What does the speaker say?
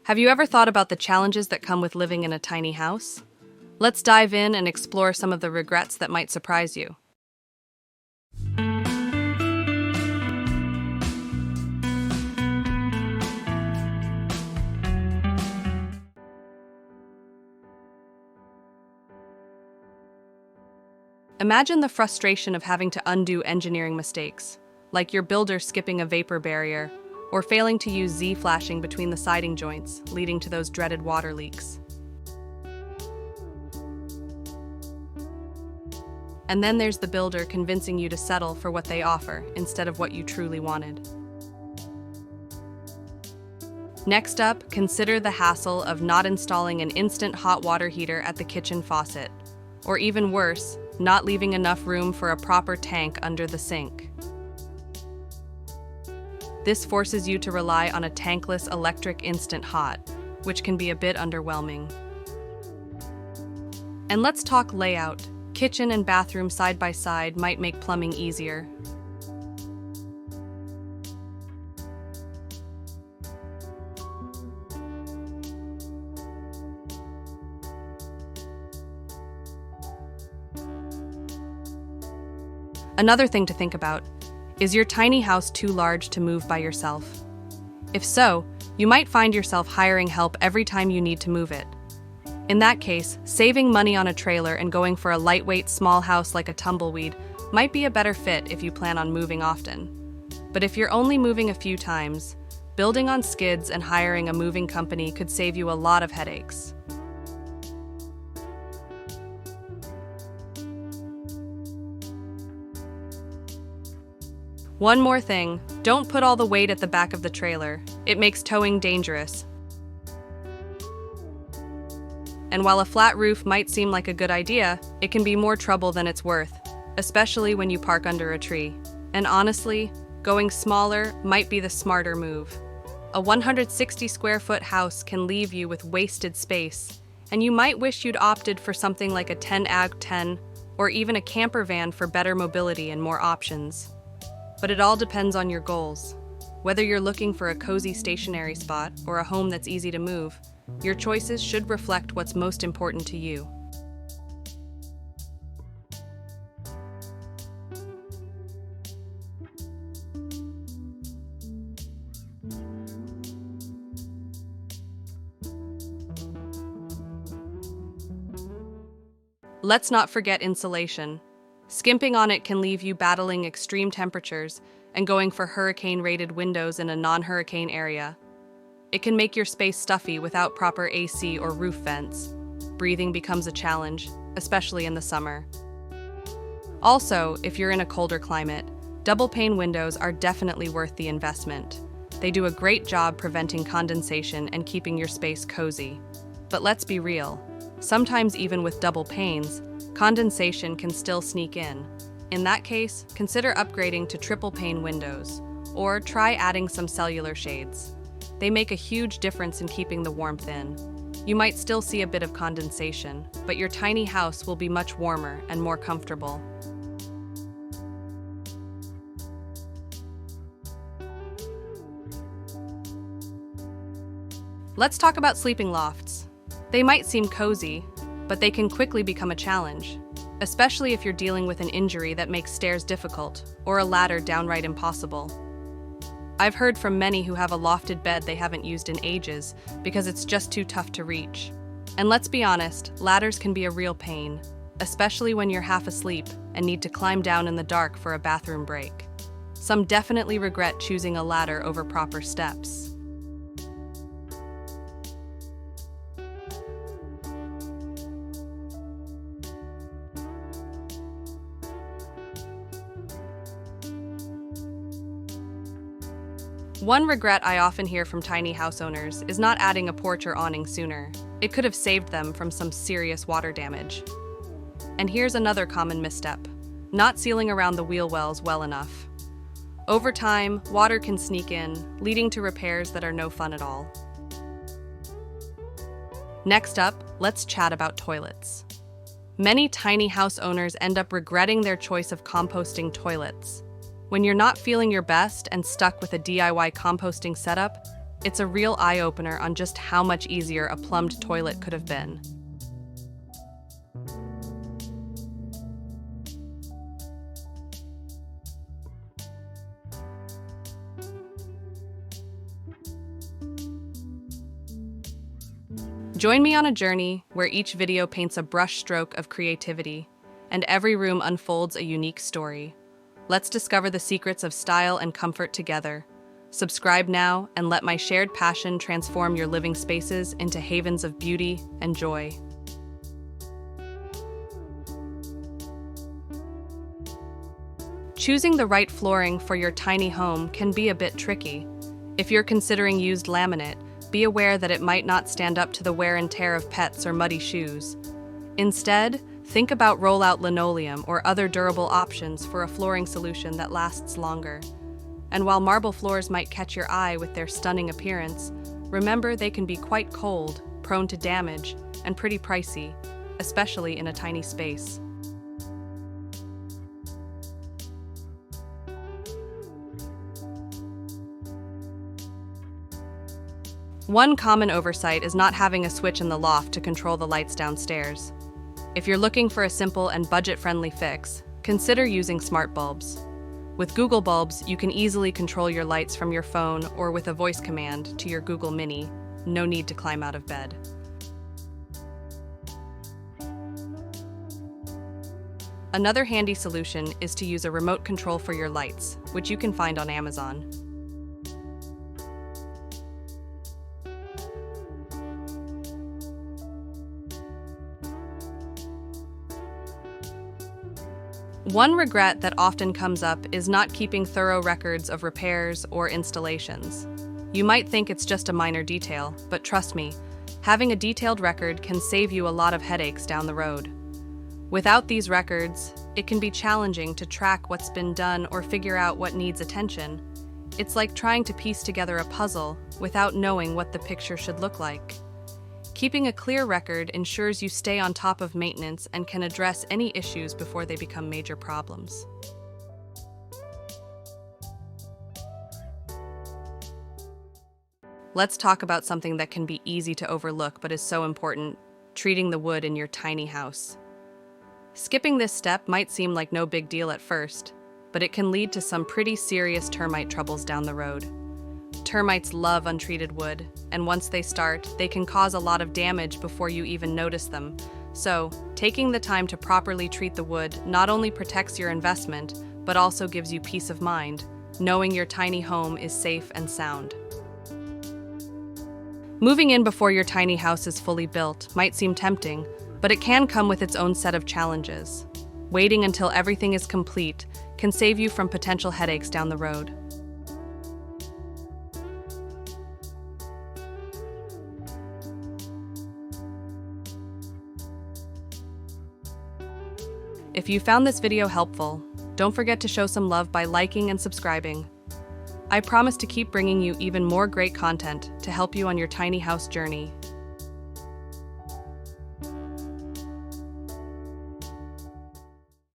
Have you ever thought about the challenges that come with living in a tiny house? Let's dive in and explore some of the regrets that might surprise you. Imagine the frustration of having to undo engineering mistakes, like your builder skipping a vapor barrier or failing to use Z-flashing between the siding joints, leading to those dreaded water leaks. And then there's the builder convincing you to settle for what they offer instead of what you truly wanted. Next up, consider the hassle of not installing an instant hot water heater at the kitchen faucet, or even worse, not leaving enough room for a proper tank under the sink. This forces you to rely on a tankless electric instant hot, which can be a bit underwhelming. And let's talk layout. Kitchen and bathroom side by side might make plumbing easier. Another thing to think about, is your tiny house too large to move by yourself? If so, you might find yourself hiring help every time you need to move it. In that case, saving money on a trailer and going for a lightweight small house like a tumbleweed might be a better fit if you plan on moving often. But if you're only moving a few times, building on skids and hiring a moving company could save you a lot of headaches. One more thing, don't put all the weight at the back of the trailer. It makes towing dangerous. And while a flat roof might seem like a good idea, it can be more trouble than it's worth, especially when you park under a tree. And honestly, going smaller might be the smarter move. A 160 square foot house can leave you with wasted space, and you might wish you'd opted for something like a 10x10 or even a camper van for better mobility and more options. But it all depends on your goals. Whether you're looking for a cozy stationary spot or a home that's easy to move, your choices should reflect what's most important to you. Let's not forget insulation. Skimping on it can leave you battling extreme temperatures and going for hurricane-rated windows in a non-hurricane area. It can make your space stuffy without proper AC or roof vents. Breathing becomes a challenge, especially in the summer. Also, if you're in a colder climate, double-pane windows are definitely worth the investment. They do a great job preventing condensation and keeping your space cozy. But let's be real, sometimes even with double panes, condensation can still sneak in. In that case, consider upgrading to triple pane windows, or try adding some cellular shades. They make a huge difference in keeping the warmth in. You might still see a bit of condensation, but your tiny house will be much warmer and more comfortable. Let's talk about sleeping lofts. They might seem cozy, but they can quickly become a challenge, especially if you're dealing with an injury that makes stairs difficult or a ladder downright impossible. I've heard from many who have a lofted bed they haven't used in ages because it's just too tough to reach. And let's be honest, ladders can be a real pain, especially when you're half asleep and need to climb down in the dark for a bathroom break. Some definitely regret choosing a ladder over proper steps. One regret I often hear from tiny house owners is not adding a porch or awning sooner. It could have saved them from some serious water damage. And here's another common misstep: not sealing around the wheel wells well enough. Over time, water can sneak in, leading to repairs that are no fun at all. Next up, let's chat about toilets. Many tiny house owners end up regretting their choice of composting toilets. When you're not feeling your best and stuck with a DIY composting setup, It's a real eye-opener on just how much easier a plumbed toilet could have been. Join me on a journey where each video paints a brushstroke of creativity, and every room unfolds a unique story. Let's discover the secrets of style and comfort together. Subscribe now and let my shared passion transform your living spaces into havens of beauty and joy. Choosing the right flooring for your tiny home can be a bit tricky. If you're considering used laminate, be aware that it might not stand up to the wear and tear of pets or muddy shoes. Instead, think about roll-out linoleum or other durable options for a flooring solution that lasts longer. And while marble floors might catch your eye with their stunning appearance, remember they can be quite cold, prone to damage, and pretty pricey, especially in a tiny space. One common oversight is not having a switch in the loft to control the lights downstairs. If you're looking for a simple and budget-friendly fix, consider using smart bulbs. With Google Bulbs, you can easily control your lights from your phone or with a voice command to your Google Mini. No need to climb out of bed. Another handy solution is to use a remote control for your lights, which you can find on Amazon. One regret that often comes up is not keeping thorough records of repairs or installations. You might think it's just a minor detail, but trust me, having a detailed record can save you a lot of headaches down the road. Without these records, it can be challenging to track what's been done or figure out what needs attention. It's like trying to piece together a puzzle without knowing what the picture should look like. Keeping a clear record ensures you stay on top of maintenance and can address any issues before they become major problems. Let's talk about something that can be easy to overlook but is so important: treating the wood in your tiny house. Skipping this step might seem like no big deal at first, but it can lead to some pretty serious termite troubles down the road. Termites love untreated wood, and once they start, they can cause a lot of damage before you even notice them. So, taking the time to properly treat the wood not only protects your investment, but also gives you peace of mind, knowing your tiny home is safe and sound. Moving in before your tiny house is fully built might seem tempting, but it can come with its own set of challenges. Waiting until everything is complete can save you from potential headaches down the road. If you found this video helpful, don't forget to show some love by liking and subscribing. I promise to keep bringing you even more great content to help you on your tiny house journey.